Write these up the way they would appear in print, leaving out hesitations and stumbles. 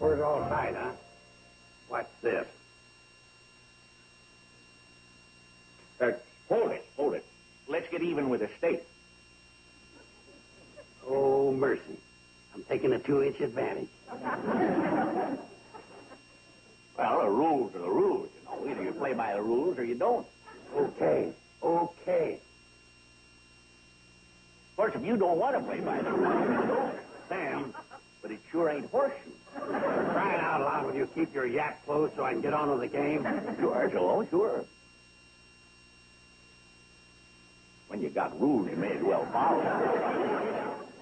We're all tight, huh? What's this? Hold it. Let's get even with the state. Oh, mercy. I'm taking a 2-inch advantage. Well, the rules are the rules, you know. Either you play by the rules or you don't. Okay. Of course, if you don't want to play by the rules, you don't. Sam, But it sure ain't horseshoes. crying out loud, will you keep your yak closed so I can get on with the game? Sure, Joe, sure. When you got rules, you may as well follow them.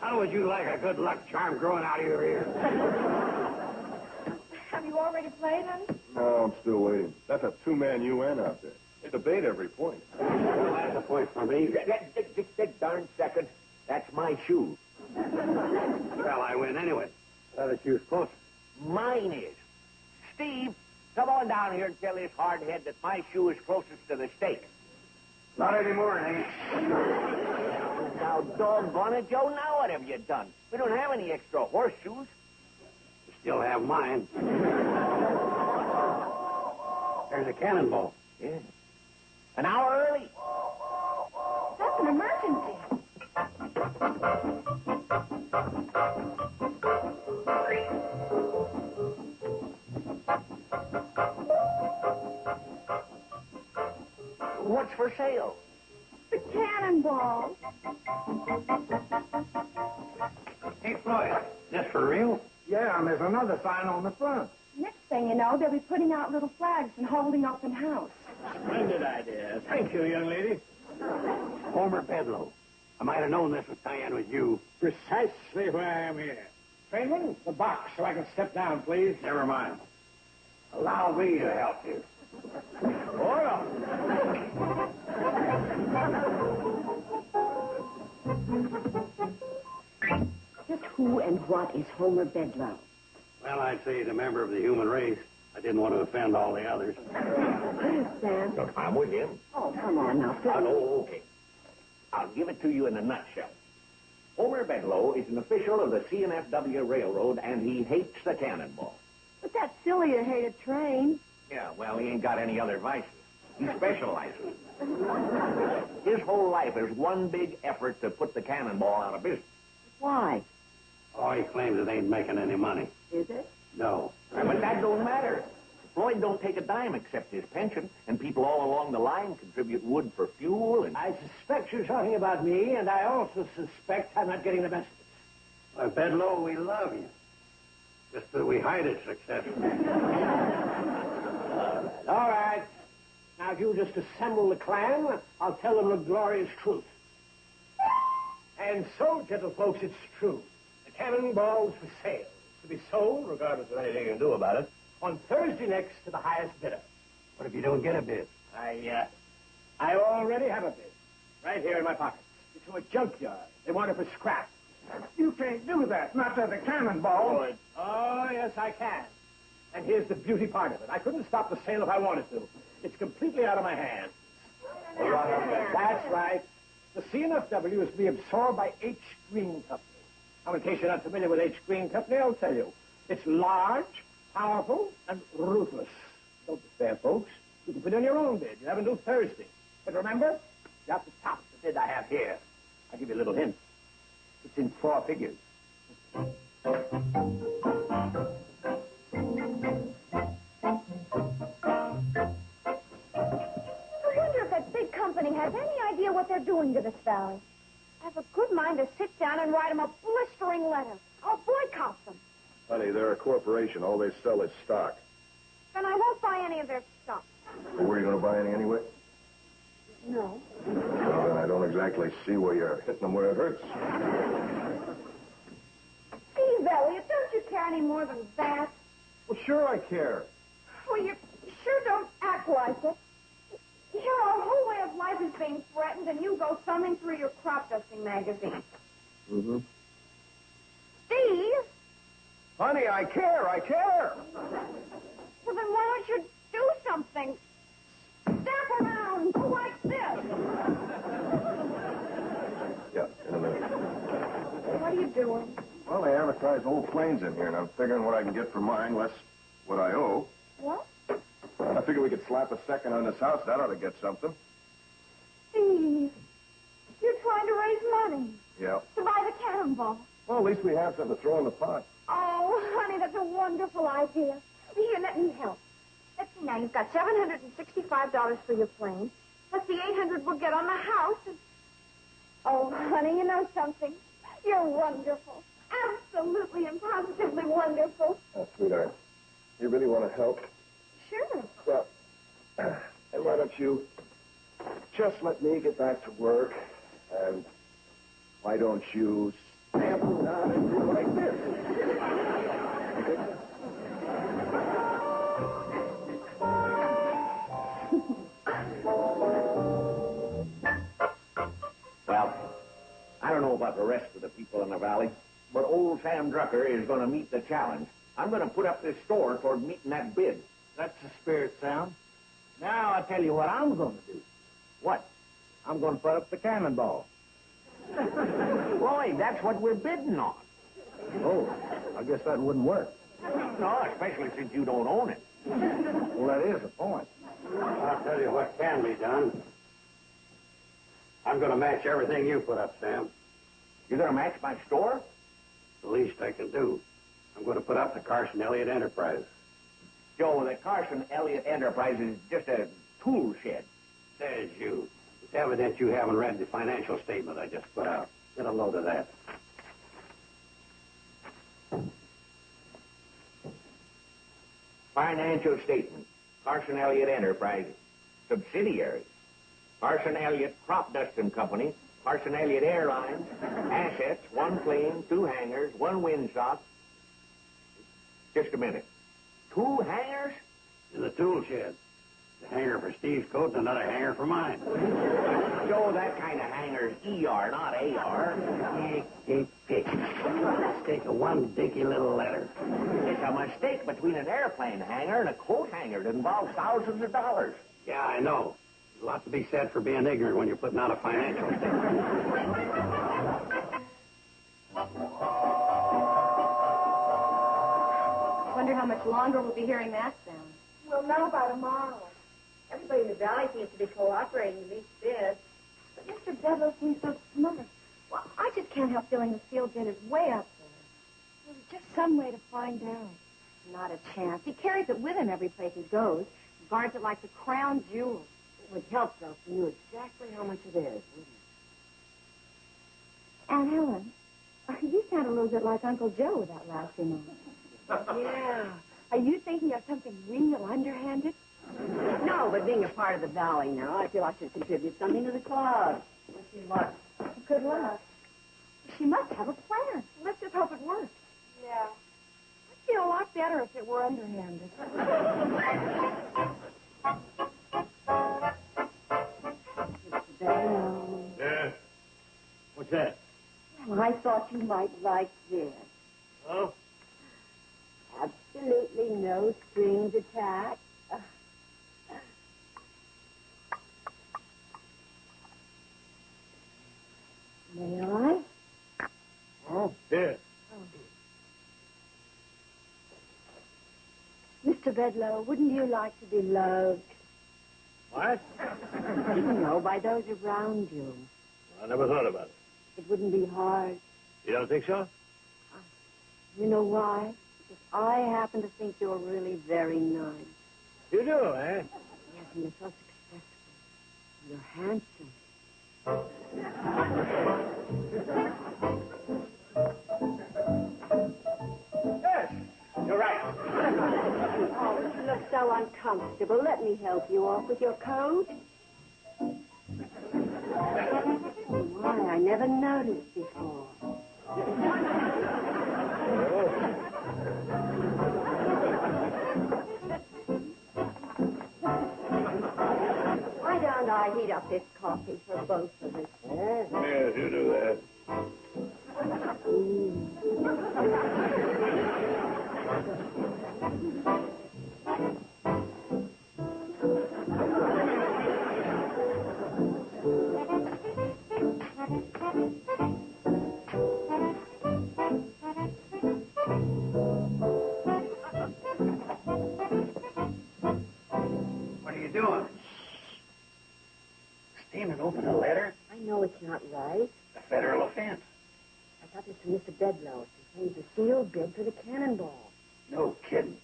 How would you like a good luck charm growing out of your ear? Have you already played, honey? No, I'm still waiting. That's a two-man UN out there. They debate every point. Well, that's a point for me. Just darn second. That's my shoe. Well, I win anyway. Other shoe's closer. Mine is. Steve, come on down here and tell this hardhead that my shoe is closest to the stake. Not anymore, Hank. Now, doggone it, Joe, now what have you done? We don't have any extra horseshoes. You still have mine. There's a cannonball. Yeah. An hour early. That's an emergency. What's for sale? The cannonball. Hey, Floyd, this for real? Yeah, and there's another sign on the front. Next thing you know, they'll be putting out little flags and holding open house. Splendid idea. Thank you, young lady. Homer Bedloe. I might have known this was Diane was you. Precisely why I'm here. Trainman, the box so I can step down, please. Never mind. Allow me to help you. Hold on. Just who and what is Homer Bedloe? Well, I'd say he's a member of the human race. I didn't want to offend all the others. Sam? Look, I'm with him. Oh, come on now. Oh, okay. I'll give it to you in a nutshell. Homer Bedloe is an official of the CNFW Railroad, and he hates the cannonball. But that's silly to hate a train. Yeah, well, he ain't got any other vices. He specializes. His whole life is one big effort to put the cannonball out of business. Why? Oh, he claims it ain't making any money. Is it? No. But that don't matter. Floyd don't take a dime except his pension, and people all along the line contribute wood for fuel and... I suspect you're talking about me, and I also suspect I'm not getting the best of it. Why, Bedloe, we love you. Just that we hide it successfully. All right. Now, if you just assemble the clan, I'll tell them the glorious truth. And so, gentlefolks, it's true. The cannonball's for sale. It's to be sold, regardless of anything you can do about it, on Thursday next to the highest bidder. What if you don't get a bid? I already have a bid. Right here in my pocket. It's to a junkyard. They want it for scrap. You can't do that. Not to the cannonball. Oh, yes, I can. And here's the beauty part of it. I couldn't stop the sale if I wanted to. It's completely out of my hands. That's right. The CNFW is to be absorbed by H. Green Company. Now, in case you're not familiar with H. Green Company, I'll tell you. It's large, powerful, and ruthless. Don't despair, folks. You can put in your own bid. You have until Thursday. But remember, you have to top the bid I have here. I'll give you a little hint. It's in 4 figures. Has any idea what they're doing to this valley? I have a good mind to sit down and write them a blistering letter. I'll boycott them. Honey, they're a corporation. All they sell is stock. Then I won't buy any of their stuff. Well, were you going to buy any anyway? No. Well, then I don't exactly see where you're hitting them where it hurts. Steve Elliott, don't you care any more than that? Well, sure I care. Well, you sure don't act like it. Here, our whole way of life is being threatened, and you go thumbing through your crop dusting magazine. Mm-hmm. Steve? Honey, I care. Well, then why don't you do something? Step around, go like this. Yeah, in a minute. What are you doing? Oh, Well, they advertise old planes in here, and I'm figuring what I can get for mine, less what I owe. What? I figure we could slap a second on this house. That ought to get something. Steve, you're trying to raise money Yeah. to buy the Cannonball. Well, at least we have something to throw in the pot. Oh, honey, that's a wonderful idea. Here, let me help. Let's see now. You've got $765 for your plane, plus the $800 we'll get on the house. And... Oh, honey, you know something? You're wonderful. Absolutely and positively wonderful. Oh, sweetheart, you really want to help? Sure. Well, and why don't you just let me get back to work, and why don't you stamp them down and do like this? Well, I don't know about the rest of the people in the valley, but old Sam Drucker is going to meet the challenge. I'm going to put up this store toward meeting that bid. That's the spirit, Sam. Now I'll tell you what I'm going to do. What? I'm going to put up the Cannonball. Roy, that's what we're bidding on. Oh, I guess that wouldn't work. No, especially since you don't own it. Well, that is a point. I'll tell you what can be done. I'm going to match everything you put up, Sam. You're going to match my store? The least I can do. I'm going to put up the Carson Elliott Enterprise. Joe, the Carson Elliott Enterprise is just a tool shed. Says you. It's evident you haven't read the financial statement I just put out. Get a load of that. Financial statement. Carson Elliott Enterprise. Subsidiaries. Carson Elliott Crop Dusting Company. Carson Elliott Airlines. Assets, 1 plane, 2 hangars, 1 windsock. Just a minute. 2 hangars? In the tool shed. The hanger for Steve's coat and another hanger for mine. Joe, that kind of hanger's ER, not AR. Tick. Mistake of one dinky little letter. It's a mistake between an airplane hangar and a coat hanger that involves thousands of dollars. Yeah, I know. There's a lot to be said for being ignorant when you're putting out a financial statement. Wonder how much longer we'll be hearing that sound. We'll know by tomorrow. Everybody in the valley seems to be cooperating with these bids. But Mr. Bedloe seems so smart. Well, I just can't help feeling the field bid is way up there. There's just some way to find out. Not a chance. He carries it with him every place he goes. Guards it like the crown jewel. It would help, though, if he knew exactly how much it is, wouldn't it? Aunt Helen, you sound a little bit like Uncle Joe with that last remark. Yeah. Are you thinking of something real underhanded? No, but being a part of the valley now, I feel I should contribute something to the cause. Wish you luck. Good luck. She must have a plan. Let's just hope it works. Yeah. I'd feel a lot better if it were underhanded. Bedloe. Yeah. What's that? Well, I thought you might like this. Oh? Absolutely no strings attached. May I? Oh? Yeah. Mr. Bedloe, wouldn't you like to be loved? What? You know, by those around you. I never thought about it. It wouldn't be hard. You don't think so? You know why? Because I happen to think you're really very nice. You do, eh? Yes, and you're so successful. You're handsome. Yes, you're right. Oh, you look so uncomfortable. Let me help you off with your coat. Why, I never noticed before. Why don't I heat up this coffee for both of us? Yes, you do that. open a letter? I know it's not right. A federal offense. I got this from Mr. Bedlow. It contains a sealed bid for the Cannonball. No kidding.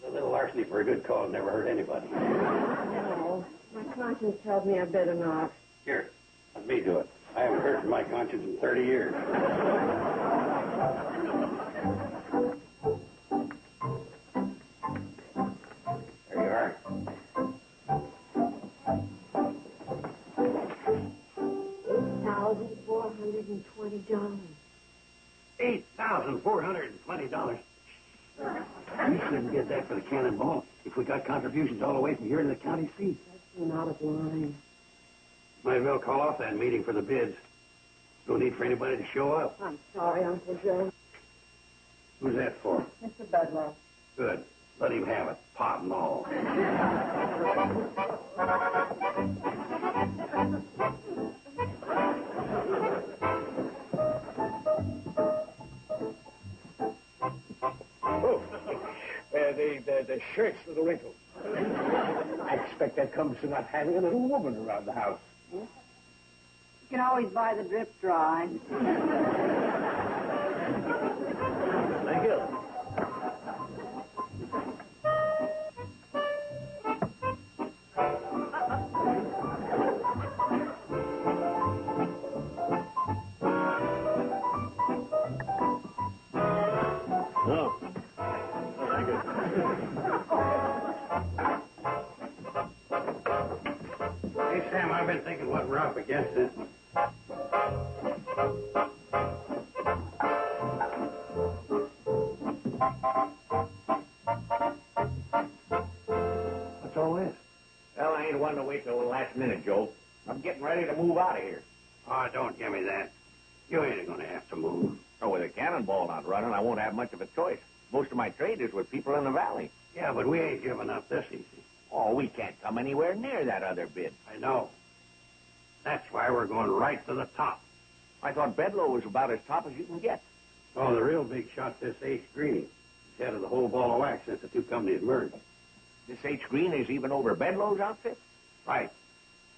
A little larceny for a good cause never hurt anybody. No, my conscience tells me I better not. Here, let me do it. I haven't heard from my conscience in 30 years. There you are. $8,420. $8,420. We shouldn't get that for the Cannonball if we got contributions all the way from here to the county seat. That's not out of line. Might as well call off that meeting for the bids. No need for anybody to show up. I'm sorry, Uncle Joe. Who's that for? Mr. Bedlow. Good. Let him have it, pot and all. The shirt's a little wrinkled. I expect that comes to not having a little woman around the house. You can always buy the drip dry. Thank you. No. Thank you. Hey, Sam, I've been thinking what we're up against is... What's all this? Well, I ain't one to wait till the last minute, Joe. I'm getting ready to move out of here. Oh, don't give me that. You ain't going to have to move. Oh, with a Cannonball not running, I won't have much of a choice. Most of my trade is with people in the valley. Yeah, but we ain't giving up this easy. Oh, we can't come anywhere near that other bid. I know. That's why we're going right to the top. I thought Bedlow was about as top as you can get. Oh, the real big shot's this H. Green. He's head of the whole ball of wax since the two companies merged. This H. Green is even over Bedlow's outfit? Right.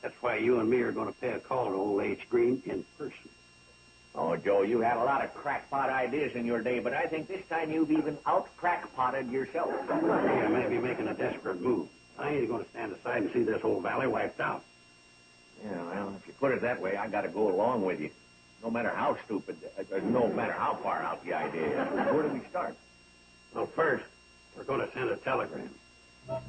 That's why you and me are going to pay a call to old H. Green in person. Oh, Joe, you had a lot of crackpot ideas in your day, but I think this time you've even out-crackpotted yourself. Yeah, maybe making a desperate move. I ain't going to stand aside and see this whole valley wiped out. Yeah, well, if you put it that way, I got to go along with you. No matter how stupid, no matter how far out the idea is. Where do we start? Well, first, we're going to send a telegram. I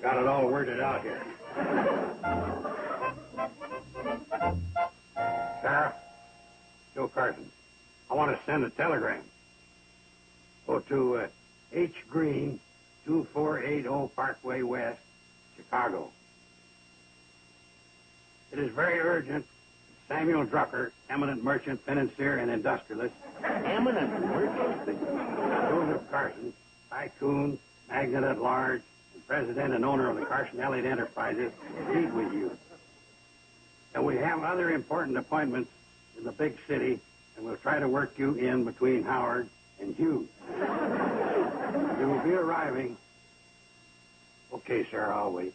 got it all worded out here. Sheriff, Joe Carson, I want to send a telegram. Go to H. Green, 2480 Parkway West, Chicago. It is very urgent. Samuel Drucker, eminent merchant, financier, and industrialist. Eminent merchant? Joseph Carson, tycoon, magnate at large, and president and owner of the Carson Elliott Enterprises, meet with you. And we have other important appointments in the big city, and we'll try to work you in between Howard and Hughes. You will be arriving. Okay, sir, I'll wait.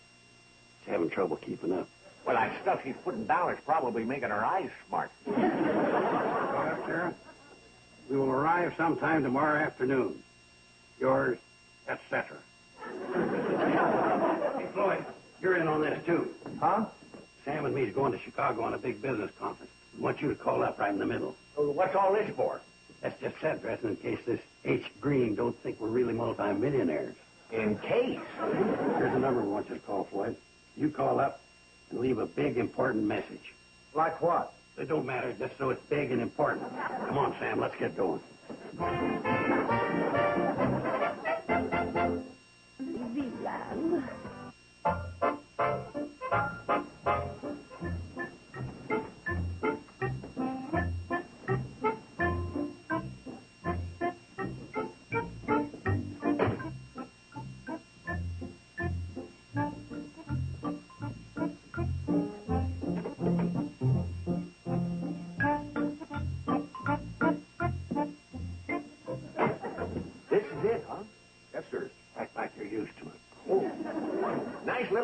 She's having trouble keeping up. Well, that stuff she's putting down is probably making her eyes smart. Go up, Sheriff. We will arrive sometime tomorrow afternoon. Yours, etc. Hey, Floyd, you're in on this, too. Huh? Sam and me's going to Chicago on a big business conference. We want you to call up right in the middle. So what's all this for? That's just set dressing in case this H. Green don't think we're really multimillionaires. In case. Here's the number we want you to call, Floyd. You call up and leave a big, important message. Like what? It don't matter, just so it's big and important. Come on, Sam, let's get going. Zealand.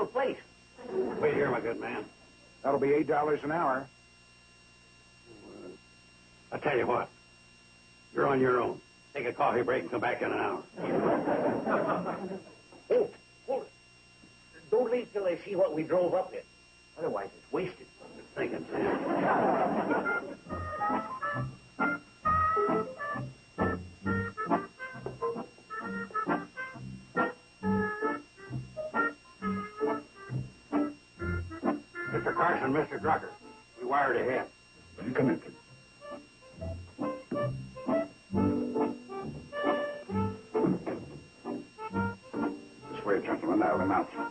swell place. Wait here, my good man. That'll be $8 an hour. I'll tell you what. You're on your own. Take a coffee break and come back in an hour. Oh, hold it. Don't leave till they see what we drove up in. Otherwise, it's wasted. Just thinking, Sam. Mr. Carson, Mr. Drucker, we wired ahead. You come in, please. This way, gentlemen. I'll announce you.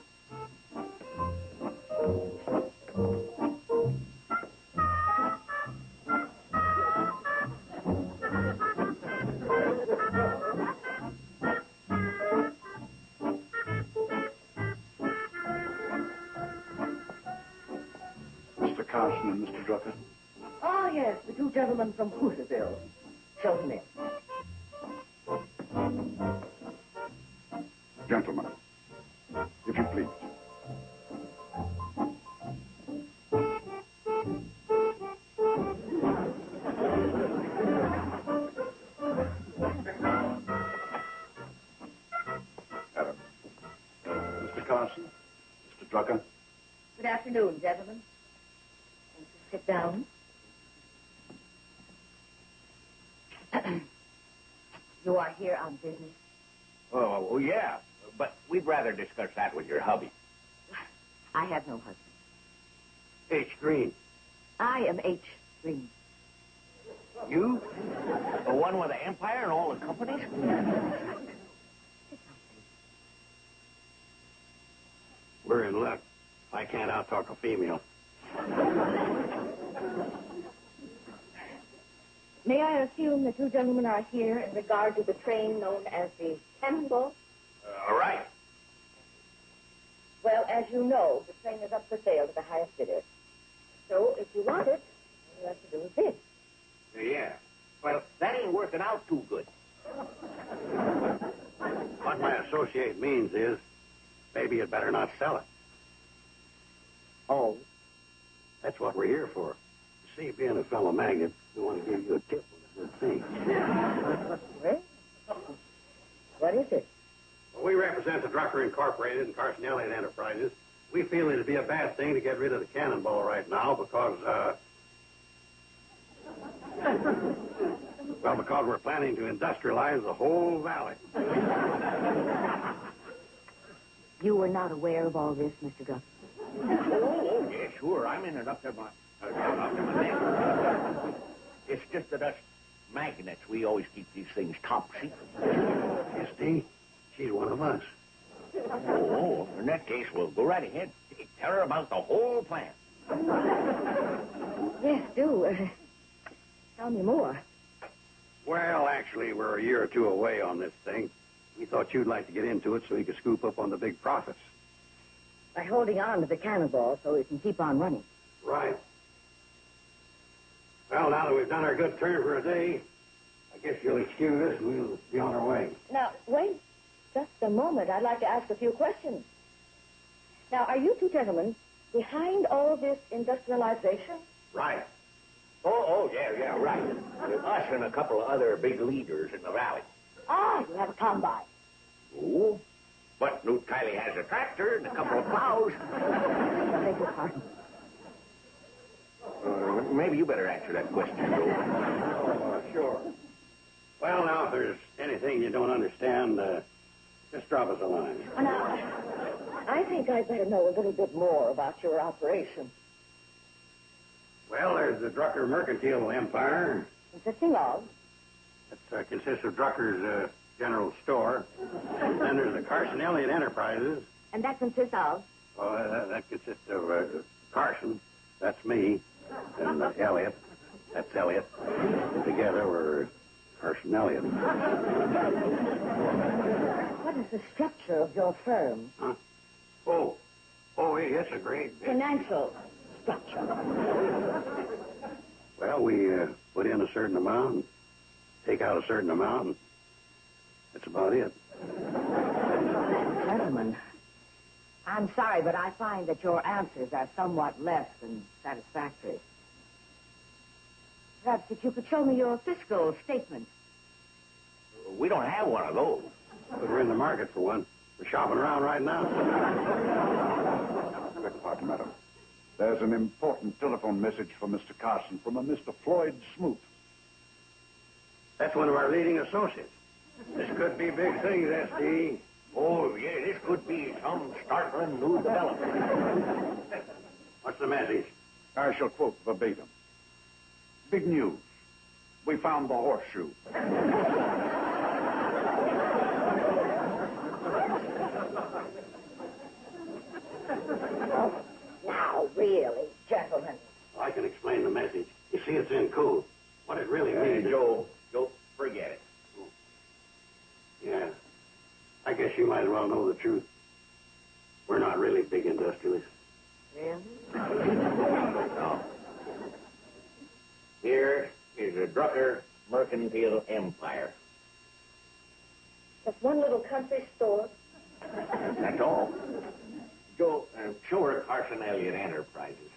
Mr. Carson and Mr. Drucker. Oh, yes, the two gentlemen from Hooterville. Show them in. Gentlemen, if you please. Adam. Mr. Carson, Mr. Drucker. Good afternoon, gentlemen. Won't you sit down? You are here on business? Oh, yeah. But we'd rather discuss that with your hubby. I have no husband. H. Green. I am H. Green. You? The one with the empire and all the companies? We're in luck. I can't out-talk a female. May I assume the two gentlemen are here in regard to the train known as the Cannonball? All right. Well, as you know, the train is up for sale to the highest bidder. So, if you want it, all you have to do is bid. Yeah. Well, that ain't working out too good. What my associate means is, maybe you'd better not sell it. Oh. That's what we're here for. See, being a fellow magnet, we want to give you a tip on a good thing. Well, what is it? Well, we represent the Drucker Incorporated and Carson Elliott Enterprises. We feel it'd be a bad thing to get rid of the Cannonball right now because, because we're planning to industrialize the whole valley. You were not aware of all this, Mr. Drucker? Oh, yeah, sure. I'm in it up to my neck. It's just that us magnets, we always keep these things top secret. Christy, she's one of us. Oh, in that case, we'll go right ahead. Tell her about the whole plan. Yes, do. Tell me more. Well, actually, we're a year or two away on this thing. We thought you'd like to get into it so you could scoop up on the big profits. By holding on to the Cannonball so we can keep on running. Right. Well, now that we've done our good turn for a day, I guess you'll excuse us and we'll be on our way. Now, wait just a moment. I'd like to ask a few questions. Now, are you two gentlemen behind all this industrialization? Right. Oh, yeah, right. Us and a couple of other big leaders in the valley. Ah, you have a combine. Oh, but Newt Kiley has a tractor and a couple of plows. I beg your pardon. Maybe you better answer that question, Joe. Sure. Well, now, if there's anything you don't understand, just drop us a line. Well, now, I think I'd better know a little bit more about your operation. Well, there's the Drucker Mercantile Empire. Consisting of? That consists of Drucker's general store. Then there's the Carson Elliott Enterprises. And that consists of? That consists of Carson. That's me. And Elliott. That's Elliott. And together we're Carson Elliott. What is the structure of your firm? Huh? It's a great... Financial structure. Well, we put in a certain amount and take out a certain amount, and that's about it. Gentlemen, I'm sorry, but I find that your answers are somewhat less than satisfactory. Perhaps if you could show me your fiscal statement. We don't have one of those. But we're in the market for one. We're shopping around right now. Beg pardon, madam. There's an important telephone message for Mr. Carson from a Mr. Floyd Smoot. That's one of our leading associates. This could be big things, S.D. Oh, yeah, this could be some startling new development. What's the message? I shall quote verbatim. Big news. We found the horseshoe. Now, really, gentlemen. I can explain the message. You see, it's in code. What it really means is... Joe, forget it. Yeah. I guess you might as well know the truth. We're not really big industrialists. Really? No. Here is a Drucker Mercantile Empire. Just one little country store. That's all. Joe, show her Carson Elliott Enterprises.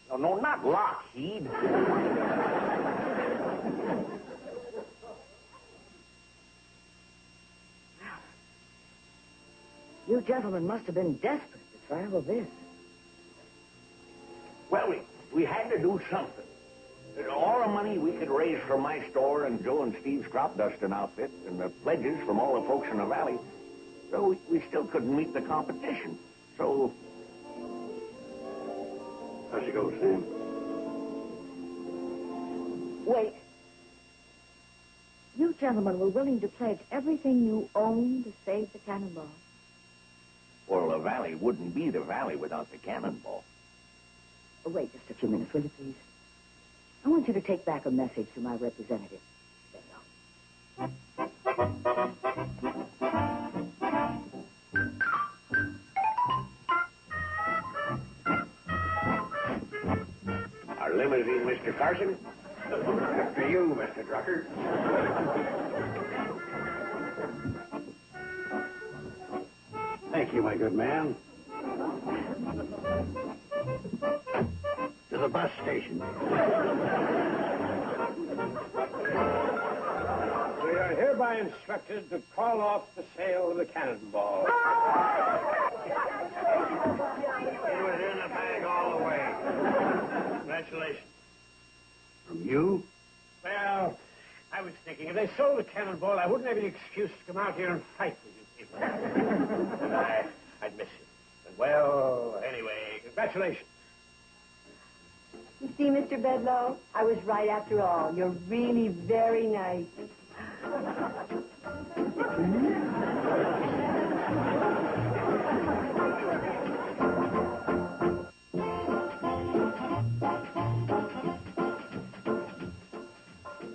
No, not Lockheed. You gentlemen must have been desperate to travel this. Well, we had to do something. All the money we could raise from my store and Joe and Steve's crop dusting outfit and the pledges from all the folks in the valley, so we still couldn't meet the competition. So... How's it go, Sam? Wait. You gentlemen were willing to pledge everything you own to save the Cannonball. Well, the valley wouldn't be the valley without the Cannonball. Oh, wait just a few minutes, will you, please? I want you to take back a message to my representative. There you go. Our limousine, Mr. Carson. For you, Mr. Drucker. Thank you, my good man. To the bus station. We are hereby instructed to call off the sale of the Cannonball. It was in the bag all the way. Congratulations. From you? Well, I was thinking if they sold the Cannonball, I wouldn't have any excuse to come out here and fight with you people. And I'd miss you. And well, anyway, congratulations. You see, Mr. Bedlow, I was right after all. You're really very nice.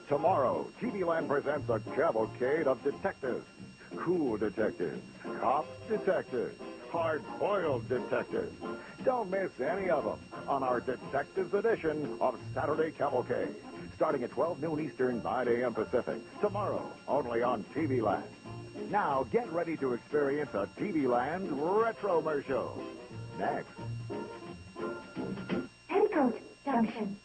Tomorrow, TV Land presents a cavalcade of detectives. Cool detectives, cop detectives, hard-boiled detectives. Don't miss any of them on our Detectives edition of Saturday Cavalcade, starting at 12 noon Eastern, 9 a.m. Pacific. Tomorrow, only on TV Land. Now, get ready to experience a TV Land retro-mercial. Next. Petticoat Junction.